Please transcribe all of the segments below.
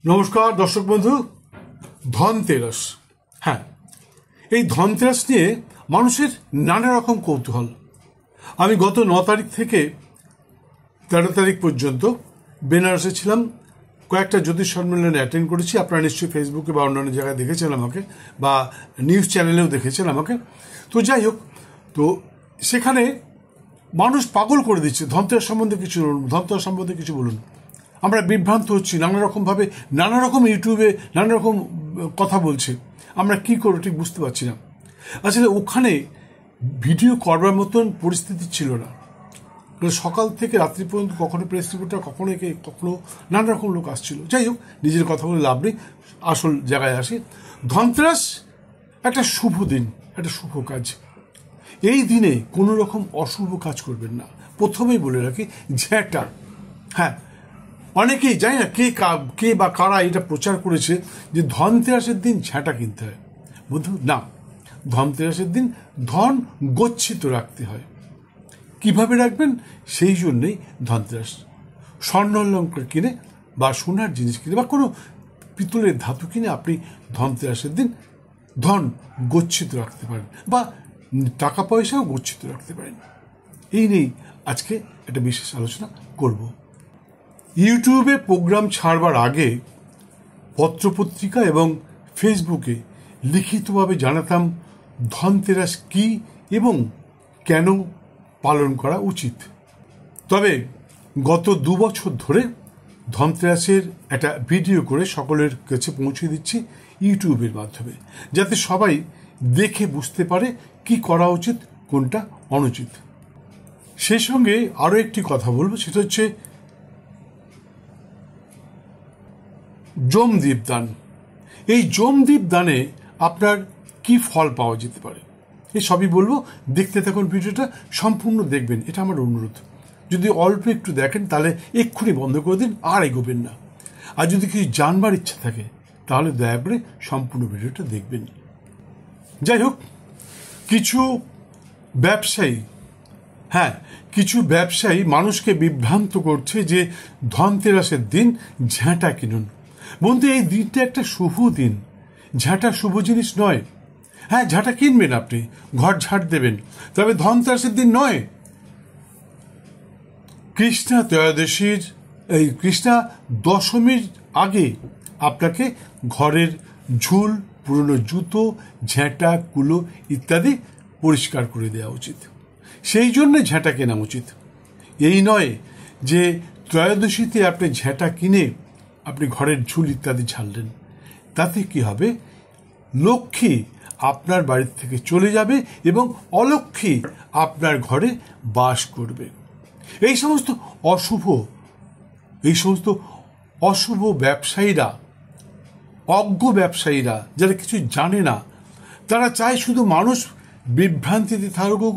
নমস্কার দর্শক বন্ধু। ধনতেরাস, হ্যাঁ, এই ধনতেরাস নিয়ে মানুষের নানা রকম কৌতূহল। আমি গত 9 তারিখ থেকে 13 তারিখ পর্যন্ত বেনারসে ছিলাম, কয়েকটা জ্যোতিষ সম্মেলনে অ্যাটেন্ড করেছি। আপনারা নিশ্চয়ই ফেসবুকে বা অন্যান্য জায়গায় দেখেছেন আমাকে, বা নিউজ চ্যানেলেও দেখেছেন আমাকে। তো যাই হোক, তো সেখানে মানুষ পাগল করে দিচ্ছে, ধনতেরাস সম্বন্ধে কিছু বলুন, ধনতেরাস সম্বন্ধে কিছু বলুন। আমরা বিভ্রান্ত হচ্ছি, নানা রকমভাবে নানা রকম ইউটিউবে নানা রকম কথা বলছে, আমরা কি করবো ঠিক বুঝতে পারছি না। আসলে ওখানে ভিডিও করবার মতন পরিস্থিতি ছিল না। সকাল থেকে রাত্রি পর্যন্ত কখনো প্রেস রিপোর্টার, কখনো নানা রকম লোক আসছিল। যাই হোক, নিজের কথা বলে লাভ নেই, আসল জায়গায় আসি। ধনতেরাস একটা শুভ দিন, একটা শুভ কাজ। এই দিনে কোনো রকম অশুভ কাজ করবেন না। প্রথমেই বলে রাখি, ঝ্যাঁটা, হ্যাঁ, অনেকেই জানি না কে বা কারা এটা প্রচার করেছে যে ধনতেরাসের দিন ঝ্যাঁটা কিনতে হয়। বন্ধু, না, ধনতেরাসের দিন ধন গচ্ছিত রাখতে হয়। কিভাবে রাখবেন? সেই জন্যেই ধনতেরাস। স্বর্ণ অলঙ্কার কিনে বা সোনার জিনিস কিনে বা কোনো পিতলের ধাতু কিনে আপনি ধনতেরাসের দিন ধন গচ্ছিত রাখতে পারেন, বা টাকা পয়সাও গচ্ছিত রাখতে পারেন। এই নিয়েই আজকে একটা বিশেষ আলোচনা করব। ইউটিউবে প্রোগ্রাম ছাড়বার আগে পত্রপত্রিকা এবং ফেসবুকে লিখিতভাবে জানাতাম ধনতেরাস কি এবং কেন পালন করা উচিত। তবে গত 2 বছর ধরে ধনতেরাসের একটা ভিডিও করে সকলের কাছে পৌঁছে দিচ্ছি ইউটিউবের মাধ্যমে, যাতে সবাই দেখে বুঝতে পারে কি করা উচিত, কোনটা অনুচিত। সেই সঙ্গে আরও একটি কথা বলবো, সেটা হচ্ছে যমদীপ দান। এই যমদীপ দানে আপনার কি ফল পাওয়া যেতে পারে, এই সবই বলবো। দেখতে থাকুন, ভিডিওটা সম্পূর্ণ দেখবেন, এটা আমার অনুরোধ। যদি অল্প একটু দেখেন তাহলে এক্ষুনি বন্ধ করে দিন, আর এগোবেন না। আর যদি কিছু জানবার ইচ্ছা থাকে তাহলে দয়া করে সম্পূর্ণ ভিডিওটা দেখবেন। যাই হোক, কিছু ব্যবসায়ী মানুষকে বিভ্রান্ত করছে যে ধনতেরাসের দিন ঝ্যাঁটা কিনুন। বন্ধু, এই দিনটা একটা শুভ দিন, ঝাঁটা শুভ জিনিস নয়। হ্যাঁ, ঝাঁটা কিনবেন, আপনি ঘর ঝাঁট দেবেন, তবে ধনতেরাসের দিন নয়। কৃষ্ণা দশমীর আগে আপনাকে ঘরের ঝুল, পুরনো জুতো, ঝ্যাঁটা, কুলো ইত্যাদি পরিষ্কার করে দেওয়া উচিত। সেই জন্য ঝ্যাঁটা কেনা উচিত। এই নয় যে ত্রয়োদশীতে আপনি ঝ্যাঁটা কিনে আপনি ঘরের ঝুল ইত্যাদি ঝাড়লেন। তাতে কি হবে? লক্ষ্মী আপনার বাড়ি থেকে চলে যাবে এবং অলক্ষ্মী আপনার ঘরে বাস করবে। এই সমস্ত অশুভ ব্যবসায়ীরা, অজ্ঞ ব্যবসায়ীরা, যারা কিছু জানে না, তারা চায় শুধু মানুষ বিভ্রান্তিতে থাকুক,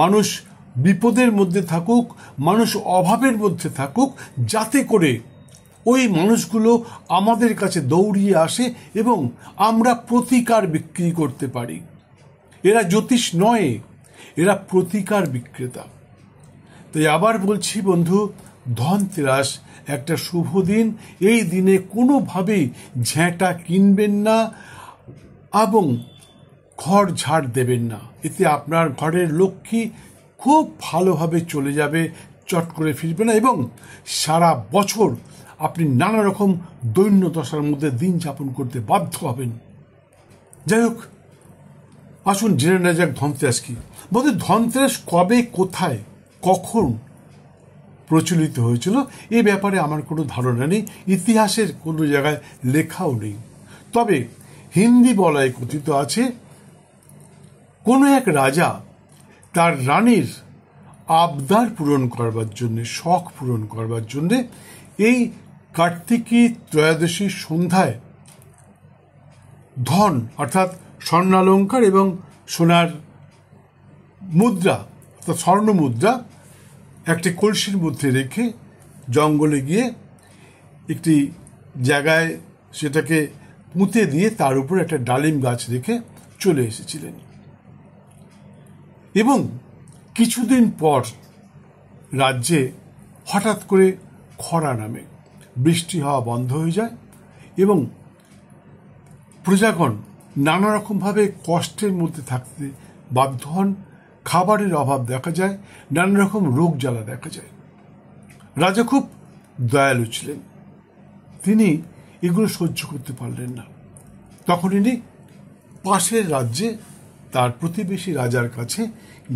মানুষ বিপদের মধ্যে থাকুক, মানুষ অভাবের মধ্যে থাকুক, যাতে করে ওই মানুষগুলো আমাদের কাছে দৌড়িয়ে আসে এবং আমরা প্রতিকার বিক্রি করতে পারি। এরা জ্যোতিষ নয়, এরা প্রতিকার বিক্রেতা। তাই আবার বলছি বন্ধু, ধনতেরাস একটা শুভ দিন। এই দিনে কোনোভাবেই ঝ্যাঁটা কিনবেন না এবং ঘর ঝাড় দেবেন না। এতে আপনার ঘরের লক্ষ্মী খুব ভালোভাবে চলে যাবে, চট করে ফিরবে না, এবং সারা বছর আপনি নানা রকম দৈন্য দশার মধ্যে দিন যাপন করতে বাধ্য হবেন। যাই হোক, আসুন জেনে নেওয়া যাক ধনতেরাস কি। বলতে ধনতেরাস কবে, কোথায়, কখন প্রচলিত হয়েছিল এ ব্যাপারে আমার কোনো ধারণা নেই, ইতিহাসের কোনো জায়গায় লেখাও নেই। তবে হিন্দি বলায় কথিত আছে, কোনো এক রাজা তার রানীর আবদার পূরণ করবার জন্যে, শখ পূরণ করবার জন্যে এই কার্তিকী ত্রয়োদশীর সন্ধ্যায় ধন অর্থাৎ স্বর্ণালঙ্কার এবং সোনার মুদ্রা অর্থাৎ স্বর্ণ মুদ্রা একটি কলসির মধ্যে রেখে জঙ্গলে গিয়ে একটি জায়গায় সেটাকে পুঁতে দিয়ে তার উপর একটা ডালিম গাছ রেখে চলে এসেছিলেন। এবং কিছুদিন পর রাজ্যে হঠাৎ করে খরা নামে, বৃষ্টি হওয়া বন্ধ হয়ে যায় এবং প্রজাগণ নানা রকমভাবে কষ্টের মধ্যে থাকতে বাধ্য হন। খাবারের অভাব দেখা যায়, নানা রকম রোগ জ্বালা দেখা যায়। রাজা খুব দয়ালু ছিলেন, তিনি এগুলো সহ্য করতে পারলেন না। তখন ইনি পাশের রাজ্যে তার প্রতিবেশী রাজার কাছে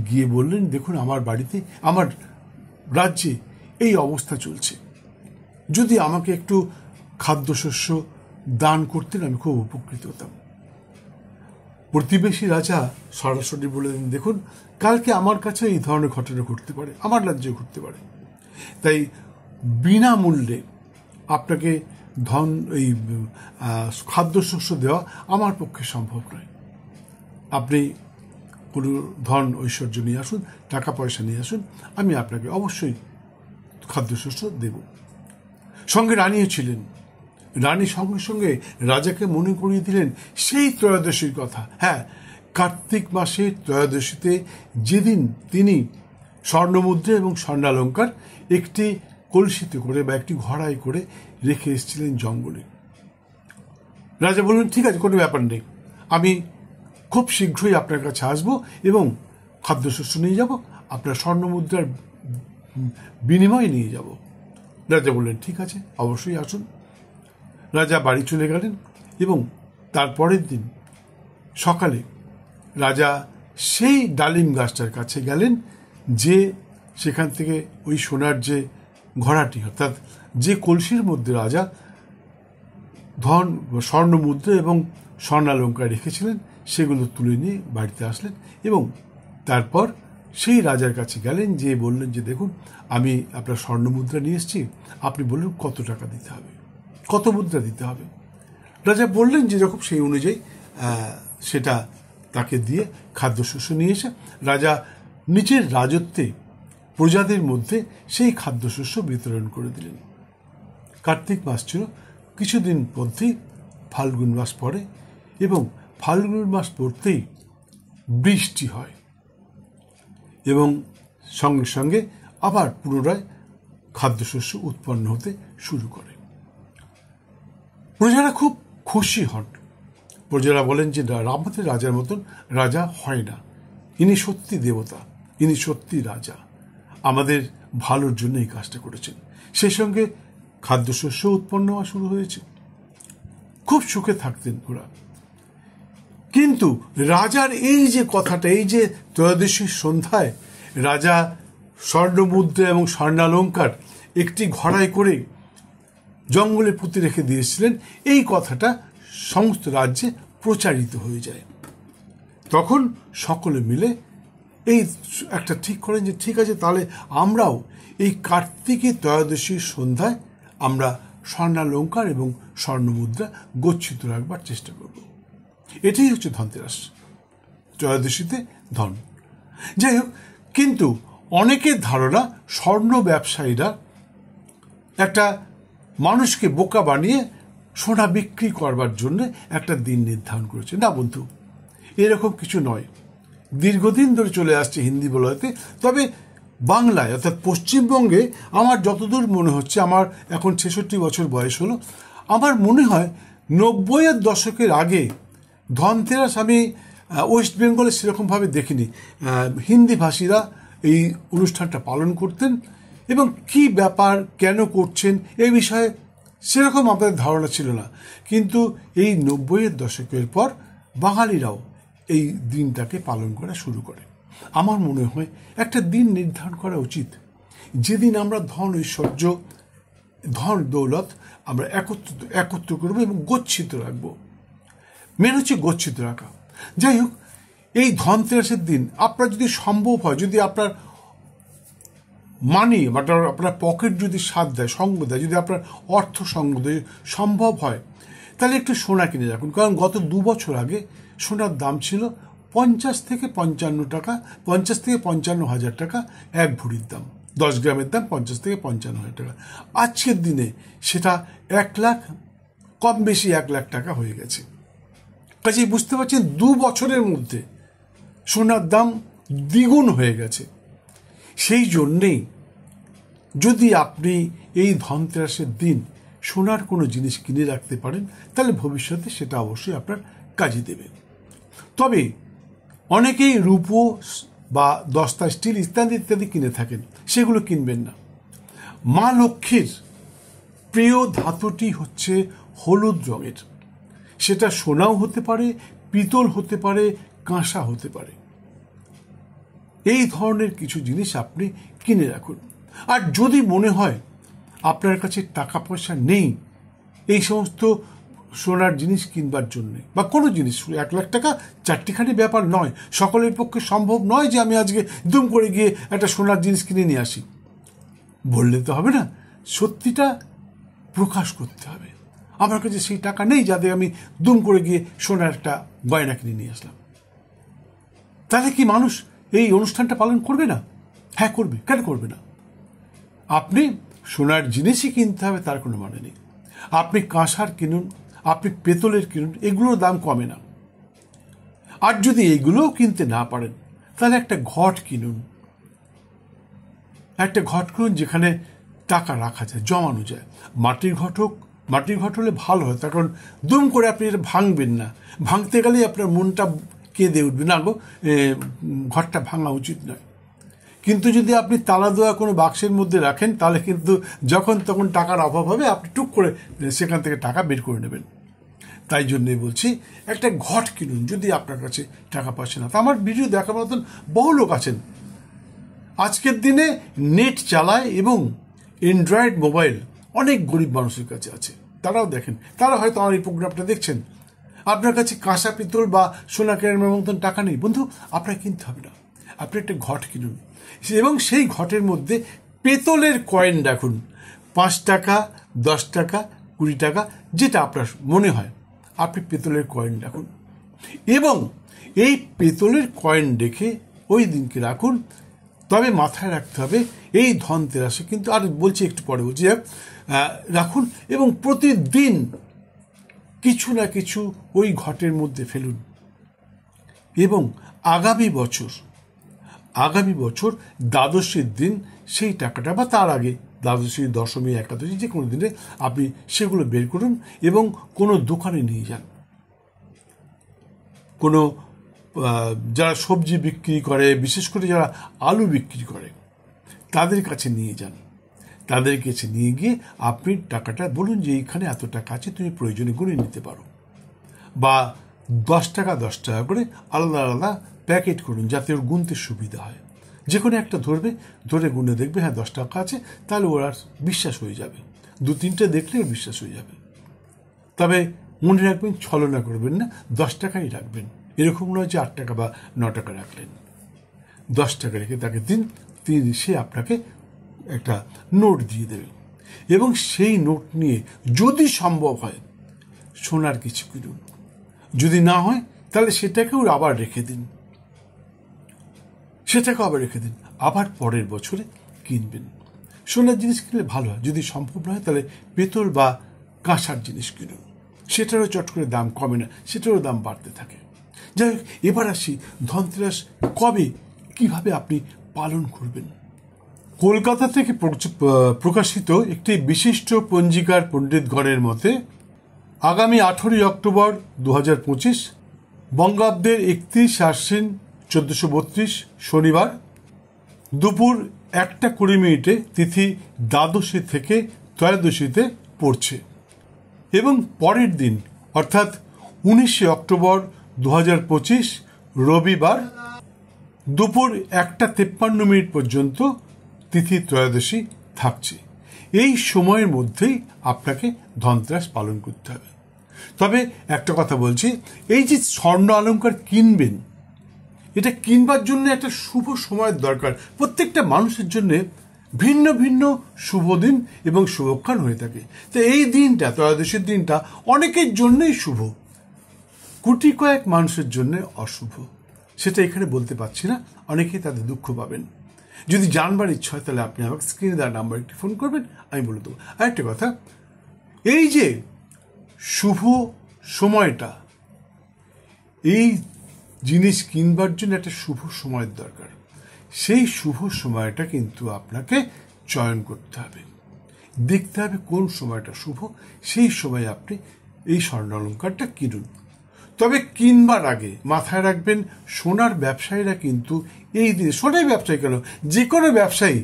গিয়ে বললেন, দেখুন আমার বাড়িতে, আমার রাজ্যে এই অবস্থা চলছে, যদি আমাকে একটু খাদ্যশস্য দান করতেন আমি খুব উপকৃত হতাম। প্রতিবেশী রাজা সরাসরি বললেন, দেখুন কালকে আমার কাছে এই ধরনের ঘটনা ঘটতে পারে, আমার রাজ্যে ঘটতে পারে, তাই বিনামূল্যে আপনাকে এই খাদ্যশস্য দেওয়া আমার পক্ষে সম্ভব নয়। আপনি কোনো ধন ঐশ্বর্য নিয়ে আসুন, টাকা পয়সা নিয়ে আসুন, আমি আপনাকে অবশ্যই খাদ্যশস্য দেব। সঙ্গে রানীও ছিলেন। রানী সঙ্গে সঙ্গে রাজাকে মনে করিয়ে দিলেন সেই ত্রয়োদশীর কথা। হ্যাঁ, কার্তিক মাসের ত্রয়োদশীতে যেদিন তিনি স্বর্ণমুদ্রা এবং স্বর্ণালঙ্কার একটি কলসিতে করে বা একটি ঘড়াই করে রেখে এসেছিলেন জঙ্গলে। রাজা বললেন, ঠিক আছে, কোনো ব্যাপার নেই, আমি খুব শীঘ্রই আপনার কাছে আসবো এবং খাদ্যশস্য নিয়ে যাব, আপনার স্বর্ণমুদ্রার বিনিময়ে নিয়ে যাব। রাজা বললেন, ঠিক আছে, অবশ্যই আসুন। রাজা বাড়ি চলে গেলেন এবং তারপরের দিন সকালে রাজা সেই ডালিম গাছটার কাছে গেলেন, যে সেখান থেকে ওই সোনার যে ঘড়াটি, অর্থাৎ যে কলসির মধ্যে রাজা স্বর্ণমুদ্রা এবং স্বর্ণালঙ্কার রেখেছিলেন, সেগুলো তুলে নিয়ে বাড়িতে আসলেন এবং তারপর সেই রাজার কাছে গেলেন, যে বললেন যে দেখুন আমি আপনার স্বর্ণমুদ্রা নিয়ে এসেছি, আপনি বললেন কত টাকা দিতে হবে, কত মুদ্রা দিতে হবে। রাজা বললেন যে যখন সেই অনুযায়ী সেটা তাকে দিয়ে খাদ্যশস্য নিয়ে এসে রাজা নিজের রাজত্বে প্রজাদের মধ্যে সেই খাদ্যশস্য বিতরণ করে দিলেন। কার্তিক মাস ছিল, কিছুদিন মধ্যেই ফাল্গুন মাস পড়ে এবং ফাল্গুন মাস পড়তেই বৃষ্টি হয় এবং সঙ্গে সঙ্গে আবার পুনরায় খাদ্যশস্য উৎপন্ন হতে শুরু করে। প্রজারা খুব খুশি হন। প্রজারা বলেন যে আমাদের রাজার মতন রাজা হয় না, ইনি সত্যি দেবতা, ইনি সত্যি রাজা, আমাদের ভালোর জন্য এই কাজটা করেছেন। সেই সঙ্গে খাদ্যশস্য উৎপন্ন হওয়া শুরু হয়েছে। খুব সুখে থাকতেন ওরা। কিন্তু রাজার এই যে কথাটা, এই যে ত্রয়োদশীর সন্ধ্যায় রাজা স্বর্ণমুদ্রা এবং স্বর্ণালঙ্কার একটি ঘড়াই করে জঙ্গলে পুঁতে রেখে দিয়েছিলেন, এই কথাটা সমস্ত রাজ্যে প্রচারিত হয়ে যায়। তখন সকলে মিলে এই একটা ঠিক করেন যে ঠিক আছে, তাহলে আমরাও এই কার্তিকী ত্রয়োদশীর সন্ধ্যায় আমরা স্বর্ণালঙ্কার এবং স্বর্ণমুদ্রা গচ্ছিত রাখবার চেষ্টা করব। এটাই হচ্ছে ধনতেরাস, ত্রয়োদশীতে ধন। যাই হোক, কিন্তু অনেকের ধারণা স্বর্ণ ব্যবসায়ীরা একটা মানুষকে বোকা বানিয়ে সোনা বিক্রি করবার জন্য একটা দিন নির্ধারণ করেছে। না বন্ধু, এরকম কিছু নয়। দীর্ঘদিন ধরে চলে আসছে হিন্দি বলয়তে। তবে বাংলায় অর্থাৎ পশ্চিমবঙ্গে আমার যতদূর মনে হচ্ছে, আমার এখন 66 বছর বয়স হলো, আমার মনে হয় 90-এর দশকের আগে ধনতেরাস আমি ওয়েস্ট বেঙ্গলে সেরকমভাবে দেখিনি। হিন্দি ভাষীরা এই অনুষ্ঠানটা পালন করতেন এবং কি ব্যাপার, কেন করছেন, এই বিষয়ে সেরকম আমাদের ধারণা ছিল না। কিন্তু এই 90-এর দশকের পর বাঙালিরাও এই দিনটাকে পালন করা শুরু করে। আমার মনে হয় একটা দিন নির্ধারণ করা উচিত, যেদিন আমরা ধন ঐশ্বর্য, ধন দৌলত আমরা একত্র করবো এবং গচ্ছিত রাখবো। মেন হচ্ছে গচ্ছিত রাখা। যাই হোক, এই ধনতেরাসের দিন আপনার যদি সম্ভব হয়, যদি আপনার মানি আপনার পকেট যদি সাথ দেয়, সঙ্গ দেয়, যদি আপনার অর্থ সঙ্গ দেয়, সম্ভব হয়, তাহলে একটু সোনা কিনে রাখুন। কারণ গত 2 বছর আগে সোনার দাম ছিল 50 থেকে 55 টাকা, 50 থেকে 55 হাজার টাকা এক ভরির দাম। 10 গ্রামের দাম 50 থেকে 55 হাজার টাকা। আজকের দিনে সেটা 1 লাখ, কম বেশি 1 লাখ টাকা হয়ে গেছে। কাজেই বুঝতে পারছেন 2 বছরের মধ্যে সোনার দাম দ্বিগুণ হয়ে গেছে। সেই জন্যেই যদি আপনি এই ধনতেরাসের দিন সোনার কোনো জিনিস কিনে রাখতে পারেন, তাহলে ভবিষ্যতে সেটা অবশ্যই আপনার কাজে দেবে। তবে অনেকেই রূপো বা দস্তা, স্টিল ইত্যাদি ইত্যাদি কিনে থাকেন, সেগুলো কিনবেন না। মা লক্ষ্মীর প্রিয় ধাতুটি হচ্ছে হলুদ রঙের। সেটা সোনাও হতে পারে, পিতল হতে পারে, কাঁসা হতে পারে। এই ধরনের কিছু জিনিস আপনি কিনে রাখুন। আর যদি মনে হয় আপনার কাছে টাকা পয়সা নেই এই সমস্ত সোনার জিনিস কিনবার জন্যে, বা কোনো জিনিস, 1 লাখ টাকা চারটিখানি ব্যাপার নয়, সকলের পক্ষে সম্ভব নয় যে আমি আজকে দুম করে গিয়ে একটা সোনার জিনিস কিনে নিয়ে আসি। বললে তো হবে না, সত্যিটা প্রকাশ করতে হবে। আমার কাছে সেই টাকা নেই যাতে আমি দুম করে গিয়ে সোনার একটা গয়না কিনে নিয়ে আসলাম। তাহলে কি মানুষ এই অনুষ্ঠানটা পালন করবে না? হ্যাঁ করবে, কেন করবে না? আপনি সোনার জিনিসই কিনতে হবে তার কোনো মানে নেই। আপনি কাঁসার কিনুন, আপনি পেতলের কিনুন, এগুলোর দাম কমে না। আর যদি এগুলোও কিনতে না পারেন তাহলে একটা ঘট কিনুন। একটা ঘট কিনুন যেখানে টাকা রাখা যায়, জমানো যায়। মাটির ঘট হোক, মাটির ঘট হলে ভালো হয়, তার কারণ দুম করে আপনি এটা ভাঙবেন না। ভাঙতে গেলেই আপনার মনটা কেঁদে উঠবে, না গো ঘরটা ভাঙা উচিত নয়। কিন্তু যদি আপনি তালা দেওয়া কোনো বাক্সের মধ্যে রাখেন তাহলে কিন্তু যখন তখন টাকার অভাব হবে, আপনি টুক করে সেখান থেকে টাকা বের করে নেবেন। তাই জন্যই বলছি একটা ঘট কিনুন যদি আপনার কাছে টাকা পয়সা না। তা আমার ভিডিও দেখার মতন বহু লোক আছেন আজকের দিনে, নেট চালায় এবং অ্যান্ড্রয়েড মোবাইল অনেক গরিব মানুষের কাছে আছে। তারাও দেখেন, তারা হয়তো আমার এই প্রোগ্রামটা দেখছেন। আপনার কাছে কাঁসা পিতল বা সোনা কেনার মতন টাকা নেই, বন্ধু আপনার কিনতে হবে না। আপনি একটা ঘট কিনুন এবং সেই ঘটের মধ্যে পেতলের কয়েন রাখুন। 5 টাকা, 10 টাকা, 20 টাকা, যেটা আপনার মনে হয় আপনি পেতলের কয়েন রাখুন। এবং এই পেতলের কয়েন রেখে ওই দিনকে রাখুন। তবে মাথায় রাখতে হবে এই ধনতেরাসে কিন্তু, আর বলছি একটু পরে বলছি, রাখুন এবং প্রতিদিন কিছু না কিছু ওই ঘটের মধ্যে ফেলুন। এবং আগামী বছর দ্বাদশীর দিন সেই টাকাটা, বা তার আগে দ্বাদশী, দশমী, একাদশী, যে কোনো দিনে আপনি সেগুলো বের করুন এবং কোনো দোকানে নিয়ে যান। কোনো যারা সবজি বিক্রি করে, বিশেষ করে যারা আলু বিক্রি করে, তাদের কাছে নিয়ে যান। তাদের কাছে নিয়ে গিয়ে আপনি টাকাটা বলুন যে এইখানে এত টাকা আছে, তুমি প্রয়োজনে গুনে নিতে পারো। বা 10 টাকা 10 টাকা করে আলাদা আলাদা প্যাকেট করুন যাতে ওর গুনতে সুবিধা হয়। যে কোনো একটা ধরবে, ধরে গুনে দেখবে হ্যাঁ 10 টাকা আছে, তাহলে ওর আর বিশ্বাস হয়ে যাবে। 2-3টে দেখলে ওর বিশ্বাস হয়ে যাবে। তবে মনে রাখবেন, ছলনা করবেন না, 10 টাকাই রাখবেন। এরকম নয় যে 8 টাকা বা 9 টাকা রাখলেন। 10 টাকা রেখে তাকে দিন, সে আপনাকে একটা নোট দিয়ে দেবে এবং সেই নোট নিয়ে যদি সম্ভব হয় সোনার কিছু কিনুন। যদি না হয় তাহলে সেটাকেও আবার রেখে দিন, আবার পরের বছরে কিনবেন। সোনার জিনিস কিনলে ভালো হয়। যদি সম্ভব না হয় তাহলে পেতল বা কাঁসার জিনিস কিনুন। সেটারও চট করে দাম কমে না, সেটারও দাম বাড়তে থাকে। যাই হোক, এবার আসি ধনতেরাস কবে, কিভাবে আপনি পালন করবেন। কলকাতা থেকে প্রকাশিত একটি বিশিষ্ট পঞ্জিকার পণ্ডিতগণের মতে আগামী 18 অক্টোবর 2025 বঙ্গাব্দের 31 আশ্বিন 1432 শনিবার দুপুর 1:20 তিথি দ্বাদশী থেকে ত্রয়োদশীতে পড়ছে এবং পরের দিন অর্থাৎ 19 অক্টোবর 2025 রবিবার দুপুর 1:53 পর্যন্ত তিথি ত্রয়োদশী থাকছে। এই সময়ের মধ্যেই আপনাকে ধনতেরাস পালন করতে হবে। তবে একটা কথা বলছি, এই যে স্বর্ণ অলংকার কিনবেন, এটা কিনবার জন্য একটা শুভ সময়ের দরকার। প্রত্যেকটা মানুষের জন্য ভিন্ন ভিন্ন শুভ দিন এবং শুভক্ষণ হয়ে থাকে। তো এই দিনটা, ত্রয়োদশীর দিনটা অনেকের জন্যই শুভ, কোটি কয়েক মানুষের জন্য অশুভ। সেটা এখানে বলতে পারছি না, অনেকেই তাদের দুঃখ পাবেন। যদি জানবার ইচ্ছা হয় তাহলে আপনি আমাকে স্ক্রিনে দেওয়া নাম্বার একটি ফোন করবেন, আমি বলে দেবো। আরেকটা কথা, এই যে শুভ সময়টা, এই জিনিস কিনবার জন্য একটা শুভ সময়ের দরকার। সেই শুভ সময়টা কিন্তু আপনাকে চয়ন করতে হবে। দেখতে হবে কোন সময়টা শুভ, সেই সময় আপনি এই স্বর্ণালঙ্কারটা কিনুন। তবে কিনবার আগে মাথায় রাখবেন, সোনার ব্যবসায়ীরা কিন্তু এই দিনে, সোনার ব্যবসায়ী কেন, যে কোনো ব্যবসায়ী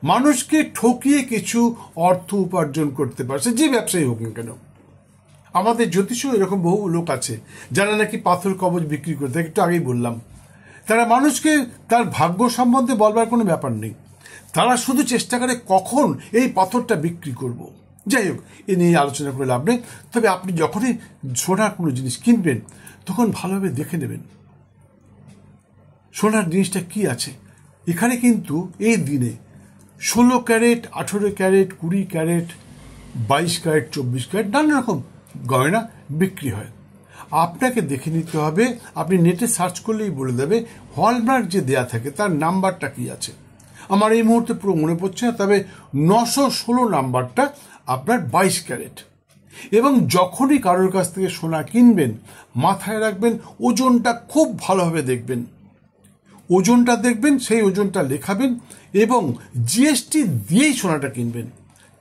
মানুষকে ঠকিয়ে কিছু অর্থ উপার্জন করতে পারছে, যে ব্যবসায়ী হোক না কেন। আমাদের জ্যোতিষও এরকম বহু লোক আছে যারা নাকি পাথর কবচ বিক্রি করে থাকে, একটু আগেই বললাম। তারা মানুষকে তার ভাগ্য সম্বন্ধে বলবার কোনো ব্যাপার নেই, তারা শুধু চেষ্টা করে কখন এই পাথরটা বিক্রি করব। যাই হোক, এ নিয়ে আলোচনা করে লাভ নেই। তবে আপনি যখনই সোনার কোনো জিনিস কিনবেন তখন ভালোভাবে দেখে নেবেন সোনার জিনিসটা কি আছে। এখানে কিন্তু এই দিনে 16 carat, 18 carat, 20 carat, 22 carat, 24 carat নানা রকম গয়না বিক্রি হয়। আপনাকে দেখে নিতে হবে, আপনি নেটে সার্চ করলেই বলে দেবে হলমার্ক যে দেয়া থাকে তার নাম্বারটা কি আছে। আমার এই মুহূর্তে পুরো মনে পড়ছে না, তবে 916 নাম্বারটা আপনার 22 ক্যারেট। এবং যখনই কারোর কাছ থেকে সোনা কিনবেন মাথায় রাখবেন ওজনটা খুব ভালোভাবে দেখবেন, ওজনটা দেখবেন, সেই ওজনটা লেখাবেন এবং জিএসটি দিয়েই সোনাটা কিনবেন।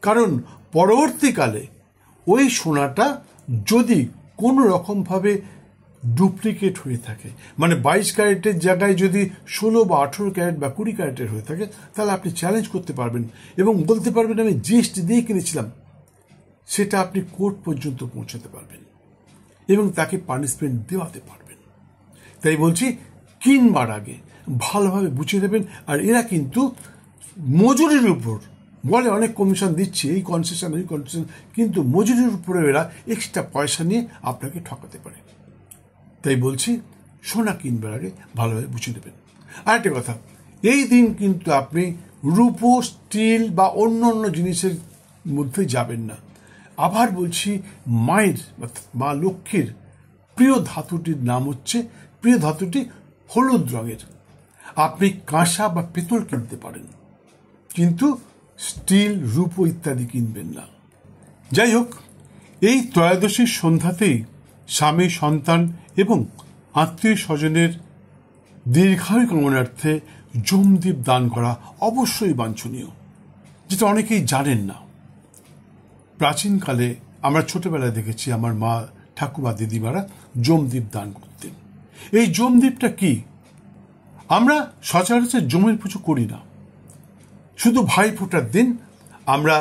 কারণ পরবর্তীকালে ওই সোনাটা যদি কোনো রকমভাবে ডুপ্লিকেট হয়ে থাকে, মানে 22 ক্যারেটের জায়গায় যদি 16 বা 18 ক্যারেট বা 20 ক্যারেটের হয়ে থাকে, তাহলে আপনি চ্যালেঞ্জ করতে পারবেন এবং বলতে পারবেন আমি জিএসটি দিয়ে কিনেছিলাম। সেটা আপনি কোর্ট পর্যন্ত পৌঁছাতে পারবেন এবং তাকে পানিশমেন্ট দেওয়াতে পারবেন। তাই বলছি, কিনবার আগে ভালোভাবে বুঝে নেবেন। আর এরা কিন্তু মজুরির উপর বলে অনেক কমিশন দিচ্ছে, এই কনসেশন ওই কনসেশন, কিন্তু মজুরির উপরে এরা এক্সট্রা পয়সা নিয়ে আপনাকে ঠকাতে পারে। তাই বলছি, সোনা কিনবার আগে ভালোভাবে বুঝে নেবেন। আরেকটা কথা, এই দিন কিন্তু আপনি রূপো, স্টিল বা অন্য অন্য জিনিসের মধ্যে যাবেন না। আবার বলছি, মায়ের মা লক্ষ্মীর প্রিয় ধাতুটির নাম হচ্ছে, প্রিয় ধাতুটি হলুদ রঙের। আপনি কাঁসা বা পিতল কিনতে পারেন, কিন্তু স্টিল, রূপো ইত্যাদি কিনবেন না। যাই হোক, এই ত্রয়োদশীর সন্ধ্যাতেই স্বামী, সন্তান এবং আত্মীয় স্বজনের দীর্ঘায়ু কামনার্থে যমদীপ দান করা অবশ্যই বাঞ্ছনীয়, যেটা অনেকেই জানেন না। প্রাচীনকালে আমরা ছোটবেলায় দেখেছি আমার মা, ঠাকুমা, দিদিমারা যমদীপ দান করতেন। এই যমদীপটা কি? আমরা সচরাচর যমের পুজো করি না, শুধু ভাইফোঁটার দিন আমরা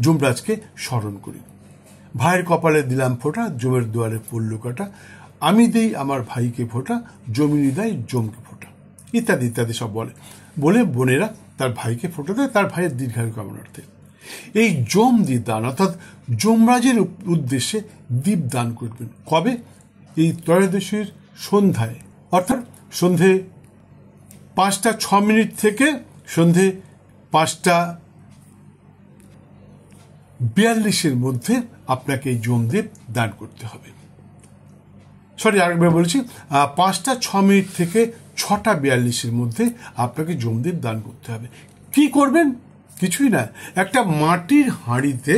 যমরাজকে স্মরণ করি। ভাইয়ের কপালে দিলাম ফোঁটা, যমের দুয়ারে পড়ল কাটা, আমি দেই আমার ভাইকে ফোঁটা, জমিনি দেয় যমকে ফোঁটা, ইত্যাদি ইত্যাদি সব বলে বোনেরা তার ভাইকে ফোঁটা দেয় তার ভাইয়ের দীর্ঘায়ু কামনার্থে। এই যমদীপ দান অর্থাৎ যমরাজের উদ্দেশ্যে দীপ দান করবেন। কবে? এই ত্রয়োদশীর সন্ধ্যায়, অর্থাৎ সন্ধে 5টা 6 মিনিট থেকে সন্ধে 5টা 42-এর মধ্যে আপনাকে এই যমদীপ দান করতে হবে। আরেকবার বলছি, 5টা 6 মিনিট থেকে 6টা 42-এর মধ্যে আপনাকে যমদীপ দান করতে হবে। কি করবেন? কিছুই না, একটা মাটির হাঁড়িতে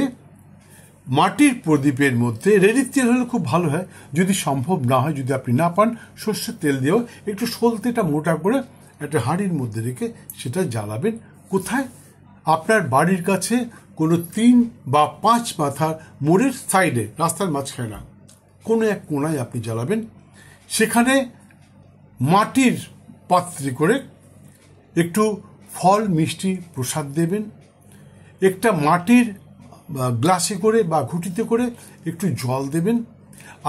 মাটির প্রদীপের মধ্যে, রেডির তেল হলে খুব ভালো হয়, যদি সম্ভব না হয়, যদি আপনি না পান, সর্ষের তেল দিয়েও একটু সলতেটা মোটা করে একটা হাঁড়ির মধ্যে রেখে সেটা জ্বালাবেন। কোথায়? আপনার বাড়ির কাছে কোনো 3 বা 5 মাথার মোড়ের সাইডে, রাস্তার মাঝখানে না, কোনো এক কোণায় আপনি জ্বালাবেন। সেখানে মাটির পাত্রে করে একটু ফল, মিষ্টি প্রসাদ দেবেন। একটা মাটির গ্লাসে করে বা ঘুঁটিতে করে একটু জল দেবেন,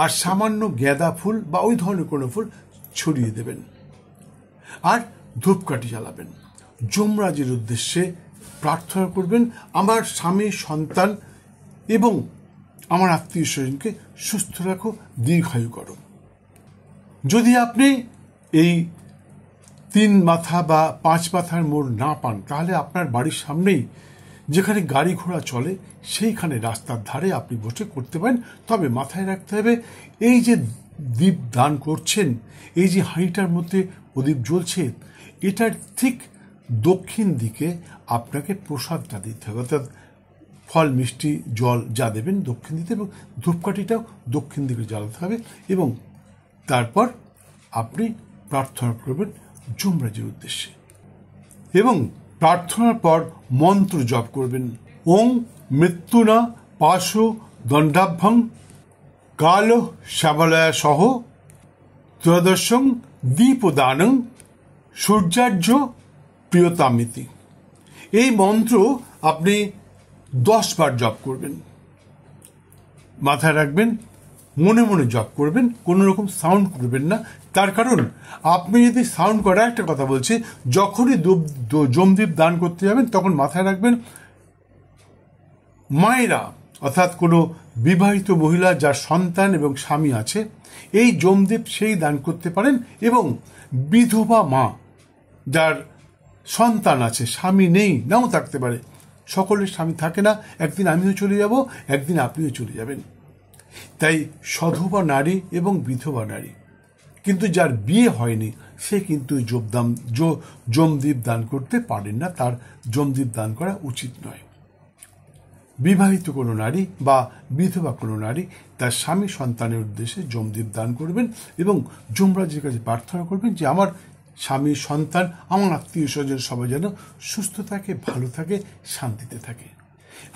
আর সামান্য গাঁদা ফুল বা ওই ধরনের কোনো ফুল ছড়িয়ে দেবেন, আর ধূপকাঠি জ্বালাবেন। যমরাজের উদ্দেশ্যে প্রার্থনা করবেন, আমার স্বামী, সন্তান এবং আমার আত্মীয় স্বজনকে সুস্থ রাখো, দীর্ঘায়ু করো। যদি আপনি এই 3 মাথা বা 5 মাথার মোড় না পান, তাহলে আপনার বাড়ির সামনেই যেখানে গাড়ি ঘোড়া চলে সেইখানে রাস্তার ধারে আপনি বসে করতে পারেন। তবে মাথায় রাখতে হবে, এই যে দীপ দান করছেন, এই যে হাঁড়িটার মধ্যে প্রদীপ জ্বলছে, এটার ঠিক দক্ষিণ দিকে আপনাকে প্রসাদটা দিতে হবে, অর্থাৎ ফল, মিষ্টি, জল যা দেবেন দক্ষিণ দিতে, এবং ধূপকাঠিটাও দক্ষিণ দিকে জ্বালাতে হবে। এবং তারপর আপনি প্রার্থনা করবেন যমরাজের উদ্দেশ্যে। এবং প্রার্থনার পর মন্ত্র জপ করবেন। ওং মৃত্যুনা পাশু দণ্ডাভ্যং কাল শ্যামলয়া সহ ত্রয়োদশং দীপদানং সূর্যার্য প্রিয়তামিতি। এই মন্ত্র আপনি 10 বার জপ করবেন। মাথায় রাখবেন, মনে মনে জপ করবেন, কোনো রকম সাউন্ড করবেন না। তার কারণ আপনি যদি সাউন্ড করা, একটা কথা বলছি, যখনই জমদীপ দান করতে যাবেন তখন মাথায় রাখবেন মায়েরা অর্থাৎ কোনো বিবাহিত মহিলা যার সন্তান এবং স্বামী আছে, এই জমদীপ সেই দান করতে পারেন। এবং বিধবা মা যার সন্তান আছে, স্বামী নেই, নাও থাকতে পারে, সকলের স্বামী থাকে না, একদিন আমিও চলে যাব, একদিন আপনিও চলে যাবেন। তাই সধবা নারী এবং বিধবা নারী, কিন্তু যার বিয়ে হয়নি সে কিন্তু জমদীপ দান করতে পারেন না, তার জমদীপ দান করা উচিত নয়। বিবাহিত কোনো নারী বা বিধবা কোনো নারী তার স্বামী সন্তানের উদ্দেশ্যে জমদীপ দান করবেন এবং যমরাজের কাছে প্রার্থনা করবেন যে আমার স্বামী, সন্তান, আমার আত্মীয় স্বজন সবাই যেন সুস্থ থাকে, ভালো থাকে, শান্তিতে থাকে।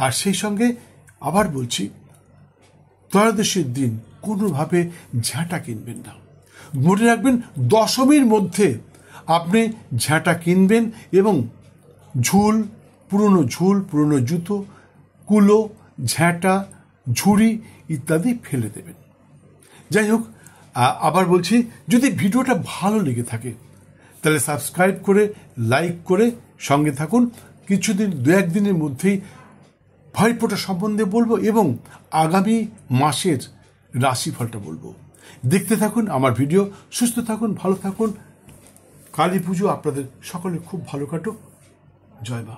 আর সেই সঙ্গে আবার বলছি, ত্রয়োদশীর দিন কোনোভাবে ঝাঁটা কিনবেন না। মনে রাখবেন, দশমীর মধ্যে আপনি ঝাঁটা কিনবেন এবং পুরনো ঝুল, পুরনো জুতো, কুলো, ঝাঁটা, ঝুড়ি ইত্যাদি ফেলে দেবেন। যাই হোক, আবার বলছি, যদি ভিডিওটা ভালো লেগে থাকে তাহলে সাবস্ক্রাইব করে, লাইক করে সঙ্গে থাকুন। কিছুদিন, 2-1 দিনের মধ্যেই ভাইফোঁটা সম্বন্ধে বলবো এবং আগামী মাসের রাশিফলটা বলবো। দেখতে থাকুন আমার ভিডিও। সুস্থ থাকুন, ভালো থাকুন। কালী পুজো আপনাদের সকলে খুব ভালো কাটুক। জয় মা।